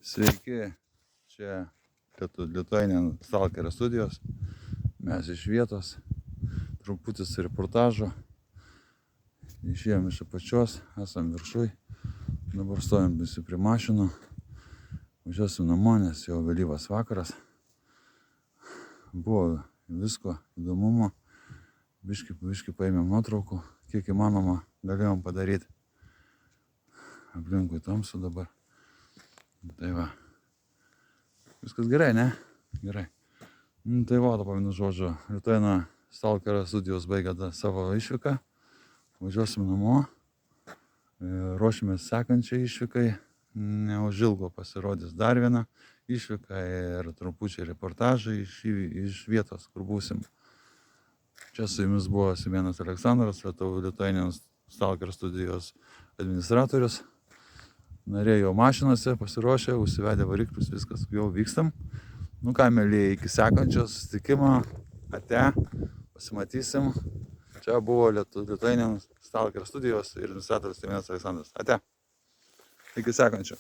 Sveiki, čia Lituanian Stalkerio studijos. Mes iš vietos, trumputis reportažo. Išėjom iš apačios, esam viršuj. Dabar stovim visi prie mašinų. Važiuosim namo, nes jau vėlyvas vakaras. Buvo visko įdomumo. Biški paėmėm nuotraukų, kiek įmanoma galėjom padaryti. Aplinkui tamsu dabar. Tai va. Viskas gerai, ne? Gerai. Tai va, dabar vienu žodžiu. Lituanian Stalkerio studijos baigė savo išvyką. Važiuosim namo. Ruošimės sekančiai išvykai. Neužilgo pasirodys dar viena išvyka ir trumpučiai reportažai iš vietos, kur būsim. Čia su jumis buvo Simėnas Aleksandras, Lituanian Stalkerio studijos administratorius. Nariai jau mašinose pasiruošę, užsivedę variklius, viskas, jau vykstam. Nu ką, mėlyje, iki sekančio susitikimo. Ate, pasimatysim. Čia buvo Lituanian Stalkerio studijos ir administratorius Simėnas Aleksandras. Ate. Iki sekančio.